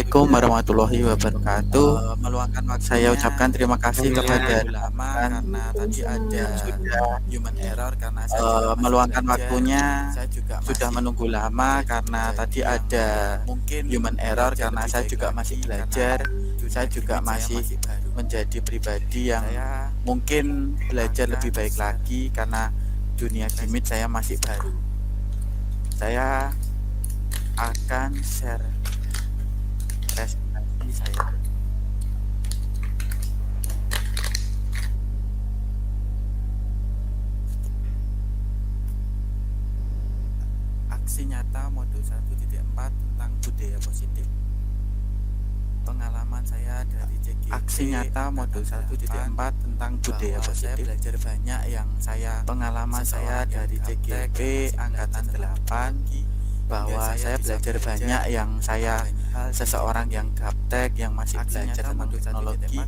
Assalamualaikum warahmatullahi wabarakatuh. Meluangkan Saya waktunya ucapkan terima kasih untuk kepada menunggu lama rekan karena tadi ada yang sudah human error karena saya juga masih meluangkan belajar. waktunya, Saya juga sudah masih menunggu lama karena tadi terjadi-terjadi yang ada mungkin human error belajar karena lebih saya baik juga masih lagi karena belajar. dunia Saya juga gimmick saya masih masih baru. menjadi pribadi yang Saya mungkin belajar akan lebih baik share lagi karena dunia gimmick saya masih baru. Saya akan share presentasi saya. aksi nyata modul 1.4 tentang budaya positif. Pengalaman saya dari CGP Aksi nyata modul 1.4 tentang budaya saya positif. belajar banyak yang saya Pengalaman saya dari CGP angkatan 8 bahwa saya belajar banyak yang saya seseorang yang gaptek yang masih belajar tentang teknologi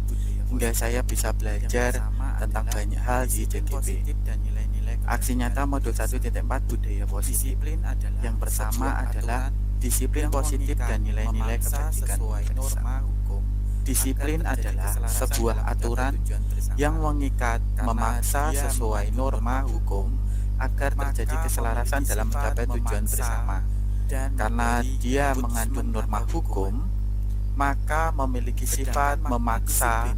hingga saya bisa belajar tentang banyak hal di CGP. Aksi nyata modul 1.4 budaya positif. Yang pertama adalah disiplin positif dan nilai-nilai kebajikan universal. Disiplin adalah sebuah aturan yang mengikat, memaksa sesuai norma hukum agar terjadi keselarasan dalam mencapai tujuan bersama. Karena dia mengandung norma hukum, maka memiliki sifat memaksa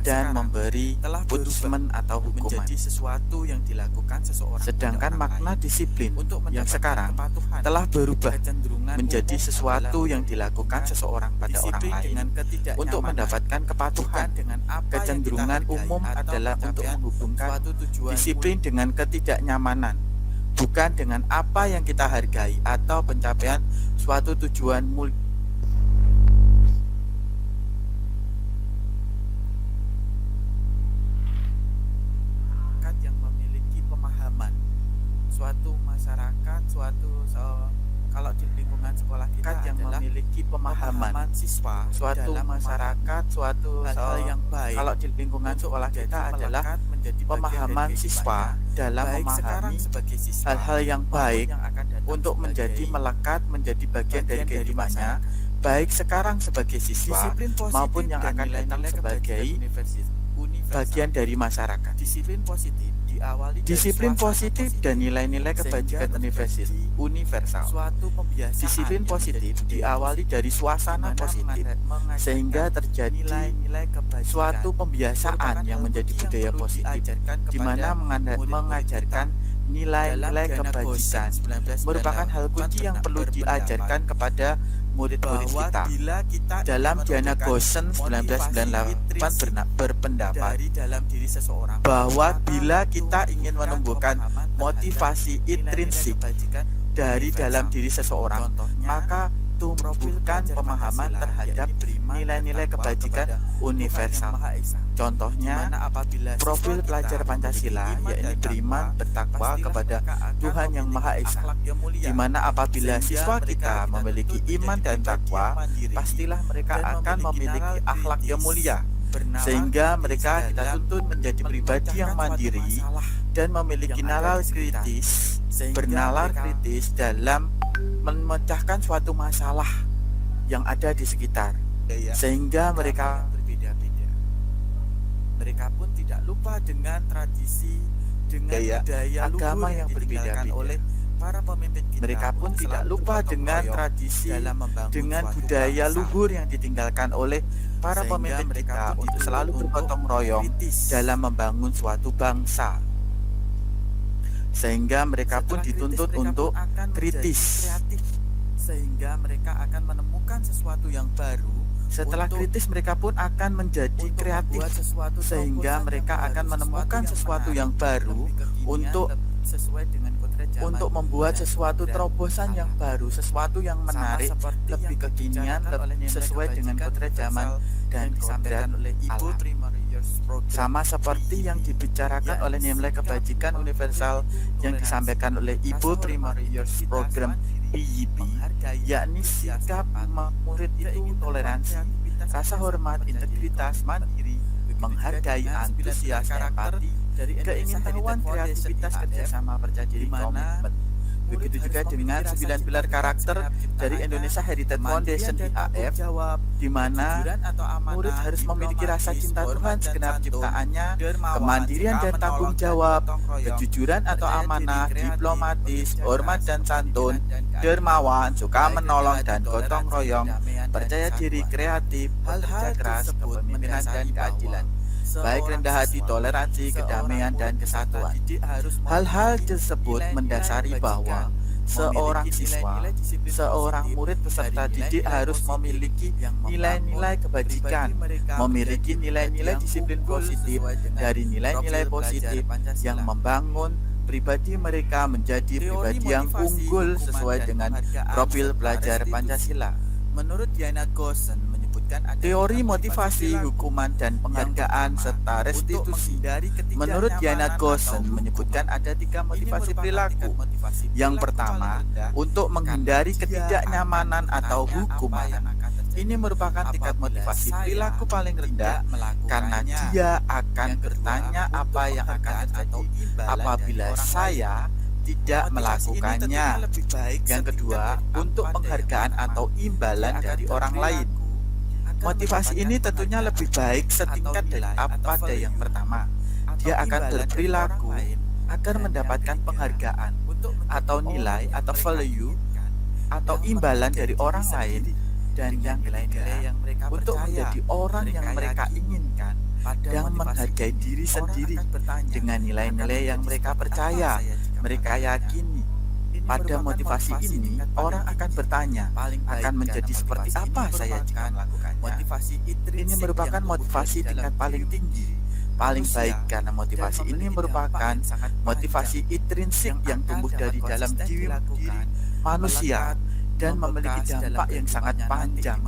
dan memberi punishment atau hukuman. Sesuatu yang dilakukan seseorang. Sedangkan makna disiplin yang sekarang telah berubah menjadi sesuatu yang dilakukan seseorang pada orang lain untuk mendapatkan kepatuhan. Kecenderungan umum adalah untuk menghubungkan disiplin dengan ketidaknyamanan, bukan dengan apa yang kita hargai atau pencapaian suatu tujuan mulia. Yang memiliki pemahaman suatu masyarakat, kalau di lingkungan sekolah kita yang memiliki pemahaman siswa, suatu masyarakat, suatu hal yang baik. Kalau di lingkungan sekolah kita adalah pemahaman siswa dalam memahami hal-hal yang baik untuk menjadi melekat, menjadi bagian dari kehidupannya, baik sekarang sebagai siswa maupun yang akan datang sebagai bagian dari masyarakat. Disiplin positif dan nilai-nilai kebajikan universal. Disiplin positif diawali dari suasana positif sehingga terjadi suatu pembiasaan yang menjadi budaya positif, di mana mengajarkan nilai-nilai kebajikan merupakan hal kunci yang perlu diajarkan kepada murid-murid kita. Dalam Diana Gosen 1998 berpendapat bahwa bila kita ingin menumbuhkan motivasi intrinsik dari dalam diri seseorang, maka tumbuhkan pemahaman terhadap nilai-nilai kebajikan universal. Contohnya, profil pelajar Pancasila, yakni beriman bertakwa kepada Tuhan Yang Maha Esa, di mana apabila siswa kita memiliki iman dan takwa, pastilah mereka akan memiliki akhlak yang mulia, sehingga mereka kita tuntut menjadi pribadi yang mandiri dan memiliki nalar kritis, bernalar kritis dalam memecahkan suatu masalah yang ada di sekitar, sehingga mereka berbeda-beda. Mereka pun tidak lupa dengan tradisi, dengan budaya agama yang berbeda-beda oleh para pemimpin kita. Mereka pun tidak lupa dengan tradisi, dengan budaya luhur yang ditinggalkan oleh para pemimpin kita untuk selalu bergotong royong dalam membangun suatu bangsa. Sehingga mereka pun dituntut untuk kritis, sehingga mereka akan menemukan sesuatu yang baru. Setelah kritis mereka pun akan menjadi kreatif, sehingga mereka akan menemukan sesuatu yang baru untuk membuat sesuatu terobosan yang baru, sesuatu yang menarik, lebih kekinian, sesuai dengan kodrat zaman dan kodrat alam. Sama seperti yang dibicarakan oleh nilai kebajikan universal yang disampaikan oleh Ibu Primary Years Program PYP, yakni sikap murid itu toleransi, rasa hormat, integritas, mandiri, menghargai, antusias, empati, keingintahuan, kreativitas, kerjasama, percaya diri, komitmen. Begitu juga dengan 9 pilar karakter dari Indonesia Heritage Foundation IHF, di mana murid harus memiliki rasa cinta Tuhan segenap ciptaannya, kemandirian dan tanggung jawab, kejujuran atau amanah, diplomatis, hormat dan santun, dermawan, suka menolong dan gotong royong, percaya diri, kreatif, bekerja keras, kepemimpinan dan keadilan, baik rendah hati, toleransi, kedamaian dan kesatuan. Hal-hal tersebut mendasari bahwa seorang siswa, seorang murid peserta didik harus memiliki nilai-nilai kebajikan, memiliki nilai-nilai disiplin positif dari nilai-nilai positif yang membangun pribadi mereka menjadi pribadi yang unggul sesuai dengan profil pelajar Pancasila. Menurut Diana Gosen menyebutkan Teori motivasi, hukuman, dan penghargaan serta restitusi. Menurut Diana Gosen menyebutkan ada 3 motivasi perilaku. Yang pertama, untuk menghindari ketidaknyamanan atau hukuman. Ini merupakan tingkat motivasi perilaku paling rendah karena dia akan bertanya apa yang akan terjadi apabila saya tidak melakukannya. Yang kedua, untuk penghargaan atau imbalan dari orang lain. Motivasi ini tentunya lebih baik setingkat daripada yang pertama. Dia akan berperilaku agar mendapatkan penghargaan atau nilai atau value atau imbalan dari orang lain. Dan yang ketiga, untuk menjadi orang yang mereka inginkan dan menghargai diri sendiri dengan nilai-nilai yang mereka percaya, mereka yakini. Pada motivasi ini, orang akan bertanya, akan menjadi seperti apa saya jika melakukannya. Ini merupakan motivasi tingkat paling tinggi, paling baik karena motivasi ini merupakan motivasi intrinsik yang tumbuh dari dalam diri manusia dan memiliki dampak yang sangat panjang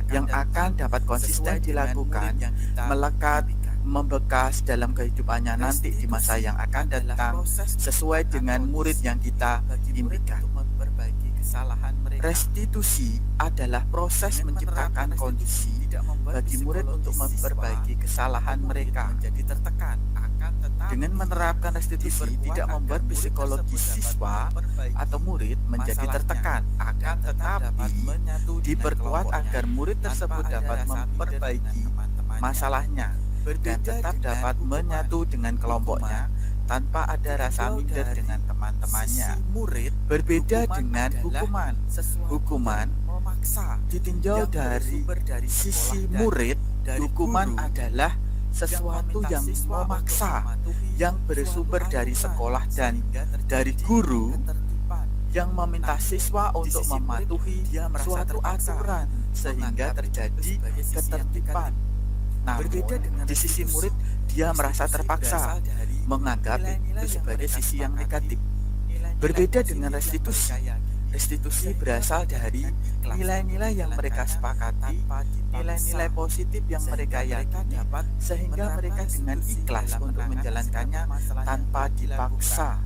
yang akan dapat konsisten dilakukan, melekat, membekas dalam kehidupannya nanti di masa yang akan datang sesuai dengan murid yang kita impikan. Restitusi adalah proses menciptakan kondisi bagi murid untuk memperbaiki kesalahan mereka. Dengan menerapkan restitusi tidak membuat psikologi siswa atau murid menjadi tertekan, akan tetapi diperkuat agar murid tersebut dapat memperbaiki masalahnya dan tetap dapat menyatu dengan kelompoknya tanpa ada rasa minder dengan teman-temannya. Berbeda dengan hukuman. Hukuman ditinjau dari sisi murid. Hukuman adalah sesuatu yang memaksa, yang bersumber dari sekolah dan dari guru yang meminta siswa untuk mematuhi suatu aturan sehingga terjadi ketertiban. Namun, di sisi murid, dia merasa terpaksa, menganggap itu sebagai sisi yang negatif. Berbeda dengan restitusi. Restitusi berasal dari nilai-nilai yang mereka sepakati, nilai-nilai positif yang mereka yakini, sehingga mereka dengan ikhlas untuk menjalankannya tanpa dipaksa,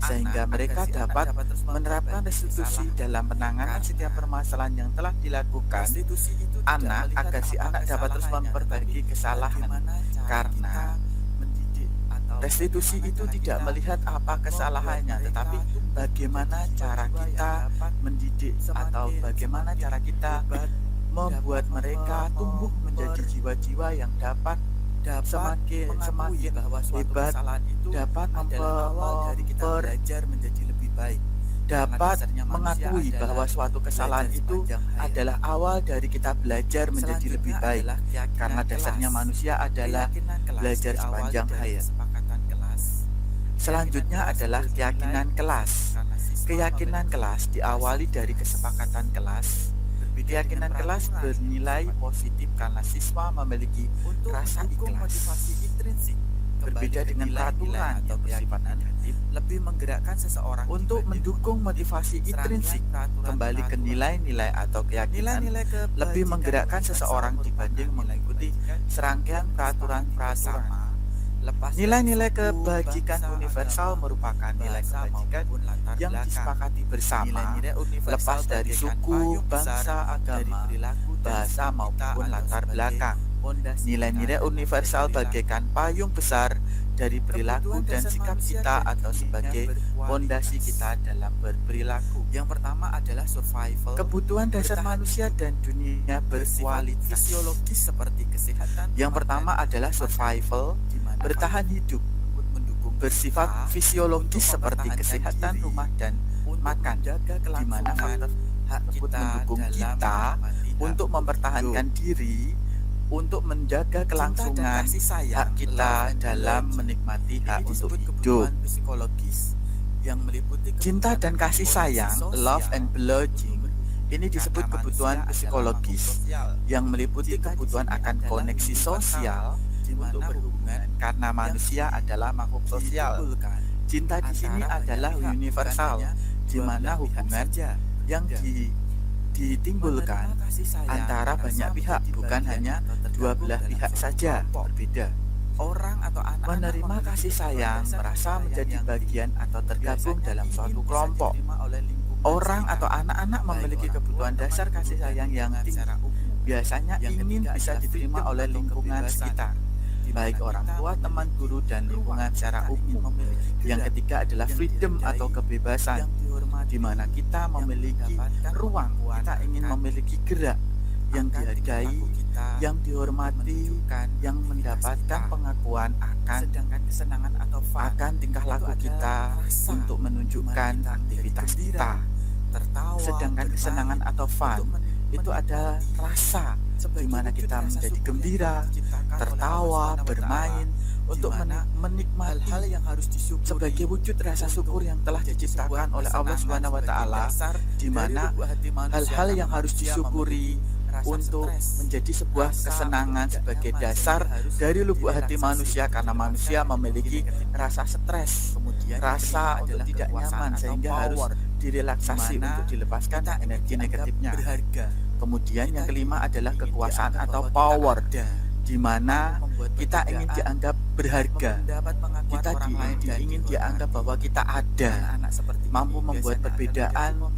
sehingga mereka dapat menerapkan restitusi dalam penanganan setiap permasalahan yang telah dilakukan anak agar si anak dapat terus memperbaiki kesalahan. Karena restitusi itu tidak melihat apa kesalahannya, tetapi bagaimana cara kita mendidik atau bagaimana cara kita membuat mereka tumbuh menjadi jiwa-jiwa yang dapat semakin hebat, dapat belajar menjadi lebih baik, dapat mengakui bahwa suatu kesalahan itu adalah awal dari kita belajar menjadi lebih baik, karena dasarnya manusia adalah belajar sepanjang hayat. Selanjutnya adalah keyakinan kelas. Keyakinan kelas diawali dari kesepakatan kelas. Keyakinan kelas bernilai positif karena siswa memiliki rasa ikhlas. Berbeda dengan peraturan yang bersifat negatif, lebih menggerakkan seseorang untuk mendukung motivasi intrinsik. Kembali ke nilai-nilai atau keyakinan, lebih menggerakkan seseorang dibanding mengikuti serangkaian peraturan-peraturan. Nilai-nilai kebajikan universal merupakan nilai kebajikan yang disepakati bersama, lepas dari suku, bangsa, agama, bahasa maupun latar belakang. Nilai-nilai universal bagaikan payung besar dari perilaku dan sikap kita atau sebagai fondasi kita dalam berperilaku. Yang pertama adalah survival. Kebutuhan dasar manusia dan dunia berkualitas. Fisiologis seperti kesehatan. Yang pertama adalah survival, bertahan hidup. Bersifat fisiologis seperti kesehatan rumah dan makan, di mana faktor tersebut mendukung kita untuk mempertahankan diri, untuk menjaga kelangsungan hak kita dalam menikmati hak untuk hidup. Psikologis yang meliputi Cinta dan kasih sayang, love and belonging, ini disebut kebutuhan psikologis yang meliputi kebutuhan akan koneksi sosial untuk berhubungan, karena manusia adalah makhluk sosial. Cinta di sini adalah universal, di mana hubungan yang ditimbulkan antara banyak pihak, bukan hanya dua belah pihak saja, berbeda. Orang atau anak Menerima kasih sayang, merasa menjadi bagian atau tergabung dalam suatu kelompok. Orang atau anak-anak memiliki kebutuhan dasar kasih sayang yang tinggi, biasanya ingin bisa diterima oleh lingkungan sekitar, baik orang tua, teman, guru, dan lingkungan secara umum. Yang ketiga adalah freedom atau kebebasan, di mana kita memiliki ruang, kita ingin memiliki gerak yang dihargai, yang dihormati, yang mendapatkan pengakuan akan tingkah laku kita untuk menunjukkan aktivitas kita. Sedangkan kesenangan atau fun itu ada rasa di mana kita menjadi gembira, tertawa, bermain, untuk menikmati hal yang harus disyukuri sebagai wujud rasa syukur yang telah diciptakan oleh Allah Subhanahu wa taala, di mana hal-hal yang harus disyukuri untuk menjadi sebuah kesenangan sebagai dasar dari lubuk hati manusia, karena manusia memiliki rasa stres, rasa untuk tidak nyaman, sehingga harus direlaksasi untuk dilepaskan energi negatifnya. Kemudian yang kelima adalah kekuasaan atau power, di mana kita ingin dianggap berharga, kita ingin dianggap bahwa kita ada, mampu membuat perbedaan,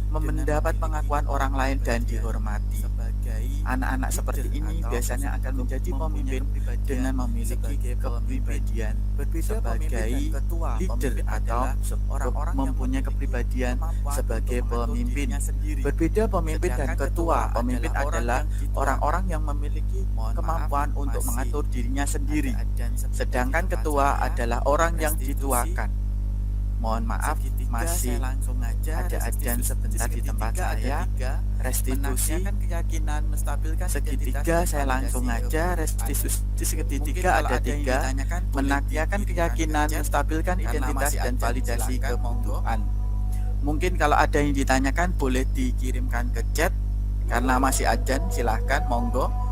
mendapat pengakuan orang lain dan dihormati. Anak-anak seperti ini biasanya akan menjadi pemimpin dengan memiliki kepribadian sebagai leader atau orang-orang mempunyai kepribadian sebagai pemimpin. Berbeda pemimpin dan ketua. Pemimpin adalah orang-orang yang memiliki kemampuan untuk mengatur dirinya sendiri, sedangkan ketua adalah orang yang dituakan. Mohon maaf, masih ada adzan sebentar di tempat saya. Restitusi segitiga, saya langsung aja. Restitusi segitiga ada 3. Menakiakan keyakinan, menstabilkan identitas, dan validasi kebutuhan. Mungkin kalau ada yang ditanyakan boleh dikirimkan ke chat. Karena masih adzan, silahkan, monggo.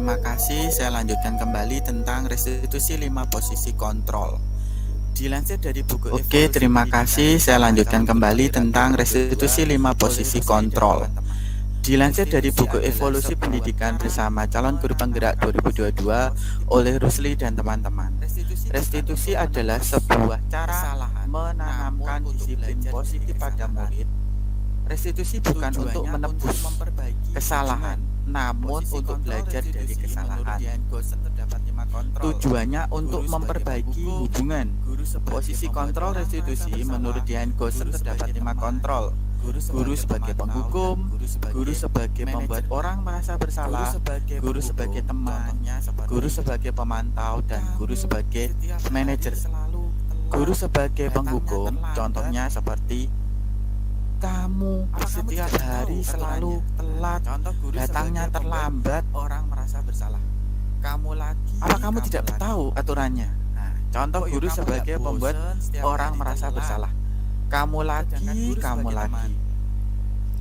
terima kasih. Saya lanjutkan kembali tentang restitusi 5 posisi kontrol. Dilansir dari buku Oke, terima kasih. Saya lanjutkan kembali tentang restitusi 5 posisi kontrol. Dilansir dari buku Evolusi Pendidikan Bersama Calon Guru Penggerak 2022 oleh Rusli dan teman-teman. Restitusi adalah sebuah cara menanamkan disiplin positif pada murid. Restitusi bukan untuk menebus kesalahan, namun untuk belajar dari kesalahan. Tujuannya untuk memperbaiki hubungan. Posisi kontrol restitusi menurut Dian Goosen terdapat 5 kontrol. Guru sebagai penghukum, guru sebagai pembuat orang merasa bersalah, guru sebagai teman, guru sebagai pemantau, dan guru sebagai manajer. Guru sebagai penghukum, contohnya seperti kamu setiap hari selalu telat, datangnya terlambat, orang merasa bersalah. Kamu lagi. Apa kamu tidak tahu aturannya? Nah, contoh guru sebagai pembuat orang merasa bersalah. Kamu lagi.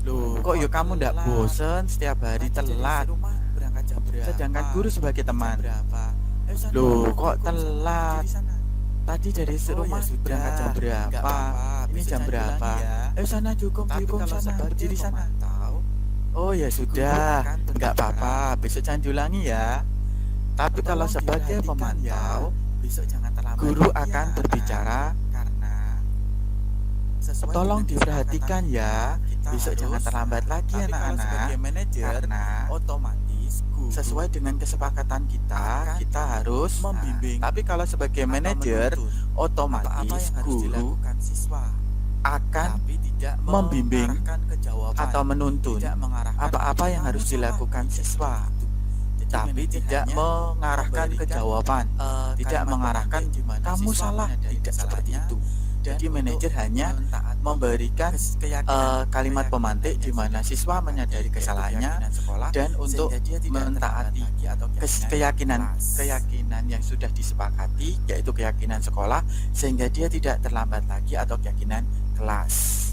Loh, kok yuk kamu ndak bosen setiap hari telat? Sedangkan guru sebagai teman. Loh, kok telat? Tadi dari rumah berangkat jam berapa? Ini jam berapa? Sana cukup sana, berdiri sana. Oh ya sudah, nggak apa-apa, besok jangan diulangi ya. Tapi kalau sebagai pemantau, guru akan berbicara karena tolong diperhatikan ya, besok jangan terlambat lagi anak-anak. Karena otomatis sesuai dengan kesepakatan kita harus membimbing. Tapi kalau sebagai manajer, otomatis guru akan membimbing atau menuntun apa-apa yang harus dilakukan siswa, tapi tidak mengarahkan ke jawaban, tidak mengarahkan kamu salah, tidak seperti itu. Jadi manajer hanya memberikan kalimat pemantik di mana siswa menyadari kesalahannya dan untuk mentaati keyakinan yang sudah disepakati, yaitu keyakinan sekolah, sehingga dia tidak terlambat lagi, atau keyakinan kelas.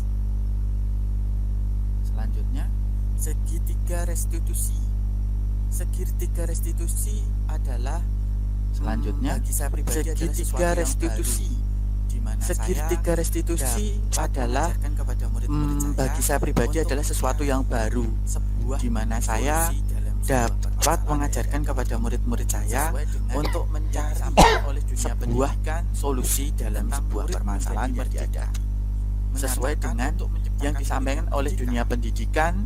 Selanjutnya, segitiga restitusi. Segitiga restitusi adalah selanjutnya segitiga restitusi. Segitiga restitusi adalah bagi saya pribadi adalah sesuatu yang baru, di mana saya dapat mengajarkan kepada murid-murid saya untuk mencari sebuah solusi dalam sebuah permasalahan yang ada, sesuai dengan yang disampaikan oleh dunia pendidikan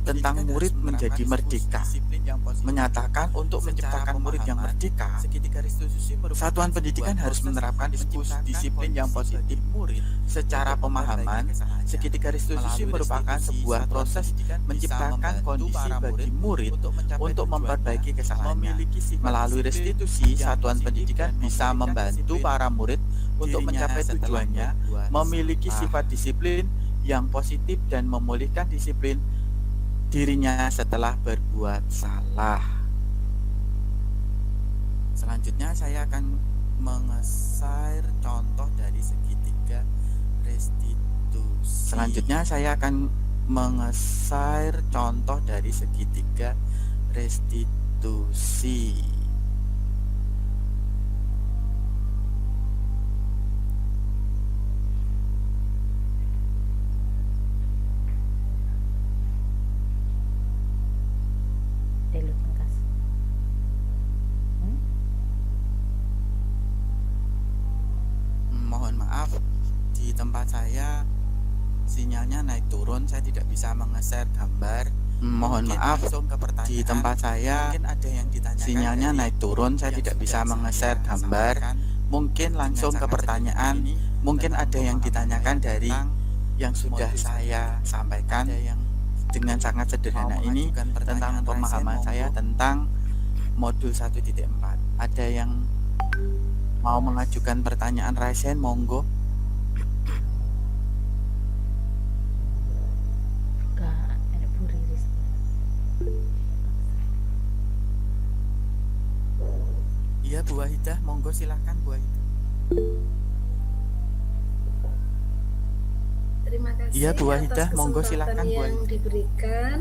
tentang murid menjadi merdeka, menyatakan untuk menciptakan murid yang merdeka, satuan pendidikan harus menerapkan disiplin yang positif murid. Secara pemahaman, segitiga restitusi merupakan sebuah proses menciptakan kondisi bagi murid untuk memperbaiki kesalahannya. Melalui restitusi, satuan pendidikan bisa membantu para murid untuk mencapai tujuannya, memiliki sifat disiplin yang positif dan memulihkan disiplin dirinya setelah berbuat salah. Selanjutnya saya akan mengeser contoh dari segitiga restitusi. Mohon maaf, di tempat saya sinyalnya naik turun, saya tidak bisa mengeser gambar. Mohon maaf, di tempat saya sinyalnya naik turun, saya tidak bisa mengeser gambar. Mungkin langsung ke pertanyaan. Mungkin ada yang ditanyakan dari yang sudah saya sampaikan dengan sangat sederhana ini tentang pemahaman saya tentang modul 1.4. Ada yang mau mengajukan pertanyaan, raisen, monggo. Iya, Bu Wahidah, monggo silakan Bu Wahidah. Terima kasih Iya, Bu Wahidah, atas monggo silakan kesempatan Bu yang Wahidah. diberikan.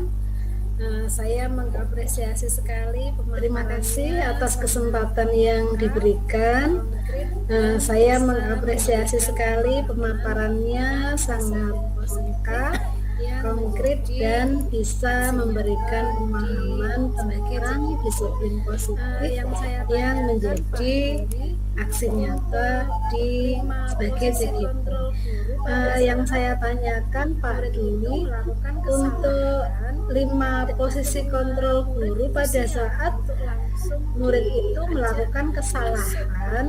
Saya mengapresiasi sekali. Terima kasih atas kesempatan yang diberikan. Saya mengapresiasi sekali pemaparannya sangat lengkap, konkret, dan bisa memberikan pemahaman tentang disiplin positif yang menjadi aksi nyata sebagai CGP. Yang saya tanyakan Pak Dini, untuk 5 posisi kontrol guru pada saat murid itu melakukan kesalahan,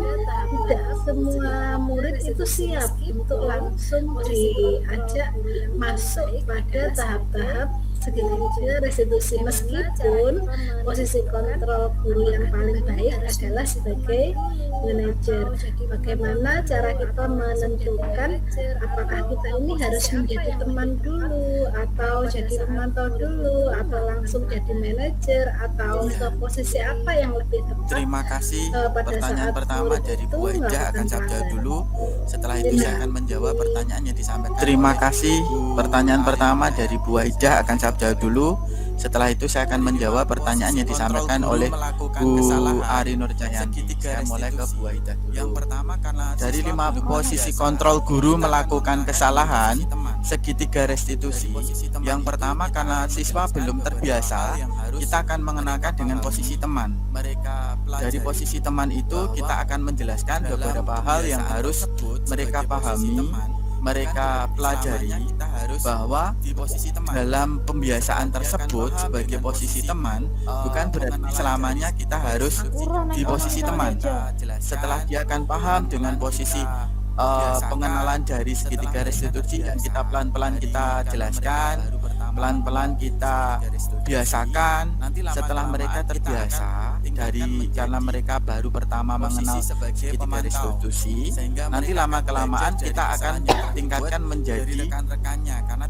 tidak semua murid itu siap untuk langsung diajak masuk pada tahap-tahap segitiga restitusi, meskipun posisi kontrol guru yang paling baik adalah sebagai manajer. Bagaimana cara kita menentukan apakah kita ini harus menjadi teman dulu, atau jadi pemantau dulu, atau langsung jadi manajer, atau ke posisi apa yang lebih tepat? Terima kasih. Pada Pertanyaan saat pertama murid dari itu Bu Ida akan melakukan saya jawab pelanggaran. dulu. Setelah itu saya akan menjawab pertanyaan yang disampaikan. Terima oleh kasih. Bu Pertanyaan Ari pertama Nurjayani. dari Bu Ida akan saya jawab dulu. Setelah itu saya akan menjawab pertanyaan yang disampaikan oleh Bu Ari Nurjayani. Saya mulai ke Bu Ida dulu. Yang pertama, karena Dari siswa 5 belum posisi terbiasa, kontrol guru kita melakukan akan kesalahan menggunakan teman. segitiga restitusi. Dari posisi teman Yang itu, pertama, kita karena akan siswa menjelaskan belum beberapa terbiasa, hal yang harus kita akan mengenalkan mereka dengan pahami, posisi teman. mereka pelajari. Dari posisi teman itu bahwa kita akan menjelaskan dalam beberapa hal yang pembiasaan harus tersebut, mereka sebagai posisi pahami, teman, mereka bukan pelajari, berarti selamanya kita harus bahwa di posisi teman. dalam pembiasaan Setelah dia akan tersebut paham sebagai dengan posisi teman, bukan berarti pengenalan selamanya dari kita harus restitusi. di posisi teman. Kita jelaskan, Setelah dia akan paham dengan posisi biasakan, pengenalan dari segitiga restitusi, yang kita pelan-pelan kita jelaskan, pelan-pelan kita biasakan. Setelah mereka terbiasa, karena mereka baru pertama mengenal segitiga restitusi, nanti lama-kelamaan kita akan tingkatkan menjadi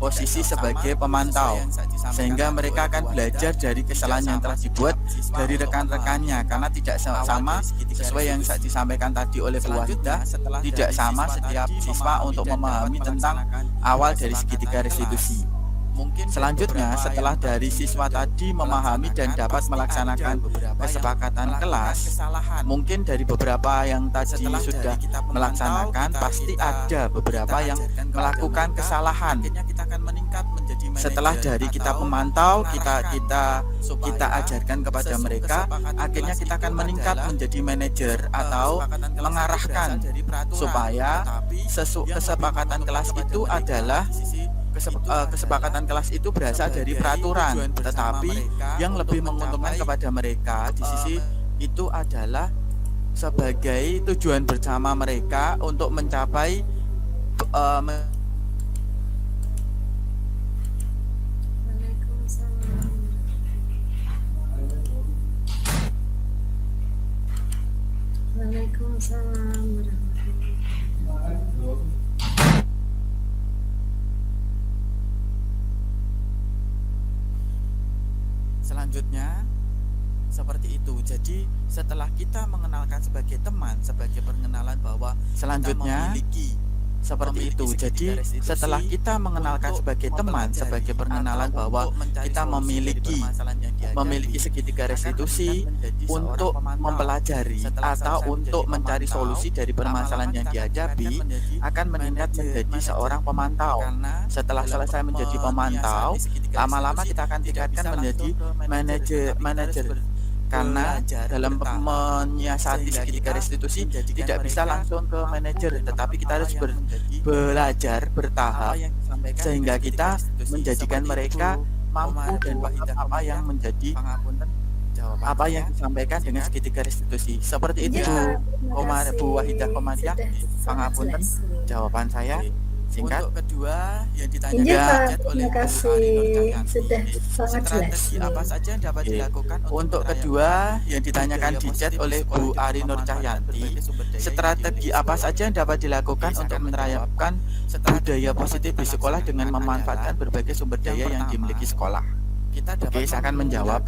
posisi sebagai pemantau, sehingga mereka akan belajar dari kesalahan yang telah dibuat dari rekan-rekannya, karena tidak sama sesuai yang disampaikan tadi oleh Bu Wahida. Tidak sama setiap siswa untuk memahami tentang awal dari segitiga restitusi. Selanjutnya, setelah dari siswa tadi memahami dan dapat melaksanakan kesepakatan kelas, mungkin dari beberapa yang tadi sudah melaksanakan, pasti ada beberapa yang melakukan kesalahan. Setelah dari kita memantau, kita ajarkan kepada mereka, akhirnya kita akan meningkat menjadi manajer atau mengarahkan, supaya kesepakatan kelas itu adalah kesepakatan kelas itu berasal dari peraturan, tetapi yang lebih menguntungkan kepada mereka di sisi itu adalah sebagai tujuan bersama mereka untuk mencapai Waalaikumsalam warahmatullahi. Selanjutnya seperti itu. Jadi setelah kita mengenalkan sebagai teman, sebagai pengenalan bahwa selanjutnya kita memiliki seperti itu. Jadi setelah kita mengenalkan sebagai teman, sebagai perkenalan bahwa kita memiliki segitiga restitusi untuk mempelajari atau untuk mencari solusi dari permasalahan yang dihadapi, akan meningkat menjadi seorang pemantau. Setelah selesai menjadi pemantau, lama-lama kita akan tingkatkan menjadi manajer. Karena dalam menyiasati segitiga restitusi tidak bisa langsung ke manajer, tetapi kita harus belajar bertahap sehingga kita menjadikan mereka mampu dan paham apa yang menjadi apa yang disampaikan dengan segitiga restitusi. Seperti itu Bu Wahidah Komariah. Pangapunten jawaban saya singkat. Untuk kedua yang Iya ditanyakan Pak, oleh terima Bu kasih, Ari Nurjayani, sudah sangat jelas. strategi apa saja yang dapat dilakukan Untuk kedua yang ditanyakan di chat oleh Bu Ari Nurjayani, strategi apa saja yang dapat dilakukan untuk menerapkan budaya positif di sekolah dengan memanfaatkan berbagai sumber daya yang dimiliki sekolah? Oke, saya akan menjawab.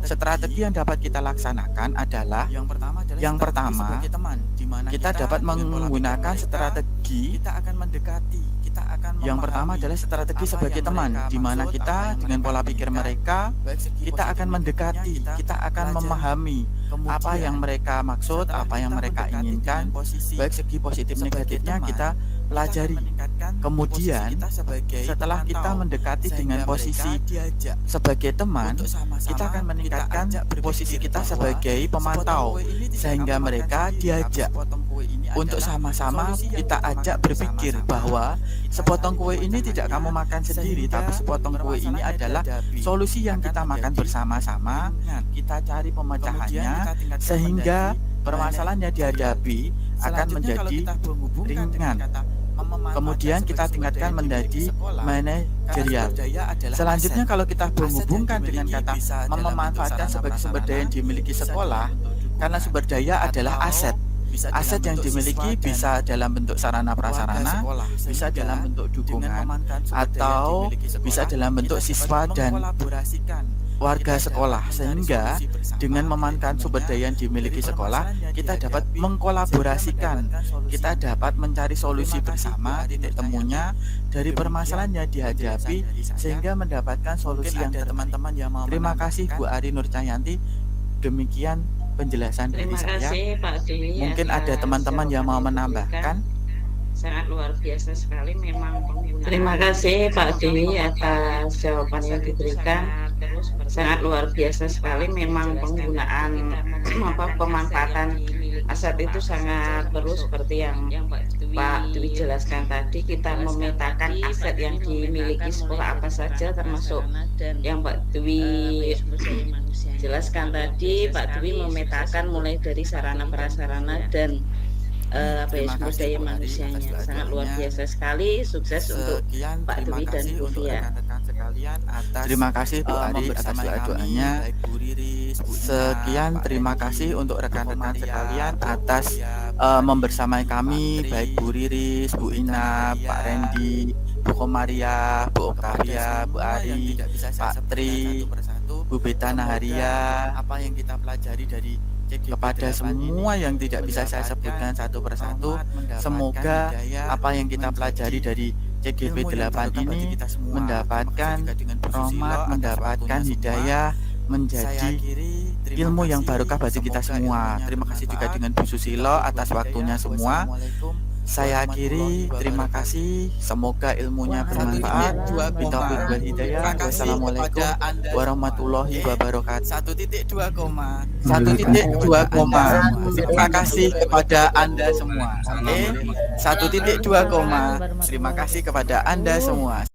Strategi yang dapat kita laksanakan adalah yang pertama kita dapat menggunakan strategi. Kita akan mendekati, kita akan Yang pertama adalah strategi sebagai teman, di mana kita dengan pola pikir mereka, kita akan mendekati, kita akan memahami apa yang mereka maksud, apa yang mereka inginkan, baik segi positif negatifnya kita pelajari. Kemudian setelah kita mendekati dengan posisi sebagai teman, kita akan meningkatkan posisi kita sebagai pemantau, sehingga mereka diajak untuk sama-sama kita ajak berpikir bahwa sepotong kue ini tidak kamu makan sendiri, tapi sepotong kue ini adalah solusi yang kita makan bersama-sama. Kita cari pemecahannya sehingga permasalahan yang dihadapi akan menjadi ringan. Kemudian kita tingkatkan menjadi manajerial. Selanjutnya kalau kita menghubungkan dengan kata memanfaatkan sebagai sumber daya yang dimiliki sekolah, karena sumber daya adalah aset. Aset yang dimiliki bisa dalam bentuk sarana prasarana, bisa dalam bentuk dukungan, atau bisa dalam bentuk siswa dan warga sekolah. Sehingga dengan memanfaatkan sumber daya yang dimiliki sekolah, kita dapat mengkolaborasikan, kita dapat mencari solusi bersama, titik temunya dari permasalahan yang dihadapi, sehingga mendapatkan solusi yang teman-teman yang mau. Terima kasih Bu Ari Nur Cahyanti. Demikian penjelasan dari saya. Terima kasih Pak Dwi. Mungkin ada teman-teman yang mau menambahkan. Sangat luar biasa sekali memang penggunaan. Terima kasih Pak Dwi atas jawaban yang diberikan. Sangat luar biasa sekali memang penggunaan pemanfaatan aset itu sangat perlu seperti yang Pak Dwi jelaskan tadi. Kita memetakan aset yang dimiliki sekolah apa saja, termasuk yang Pak Dwi jelaskan tadi. Pak Dwi memetakan mulai dari sarana prasarana dan sumber daya manusianya. Sangat luar biasa sekali. Sukses untuk Pak Dwi dan Bu Fia. Terima kasih Bu Ari atas doa-doanya. Sekian, terima kasih untuk rekan-rekan sekalian atas membersamai kami, baik Bu Riris, Bu Ina, Pak Randy, Bu Komaria, Bu Oktavia, Bu Ari, Pak Tri, Bu Beta Naharia, apa yang kita pelajari dari kepada semua yang tidak bisa saya sebutkan satu persatu. Semoga apa yang kita pelajari dari CGP 8 ini mendapatkan rahmat, mendapatkan hidayah, menjadi ilmu yang barokah bagi kita semua. Terima kasih juga dengan Bu Susilo atas waktunya semua. Saya akhiri, terima kasih. Semoga ilmunya bermanfaat. Bitaufiq wal hidayah. Wassalamualaikum warahmatullahi wabarakatuh. 1.2 koma. Terima kasih kepada Anda semua. 1.2 koma. Terima kasih kepada Anda semua.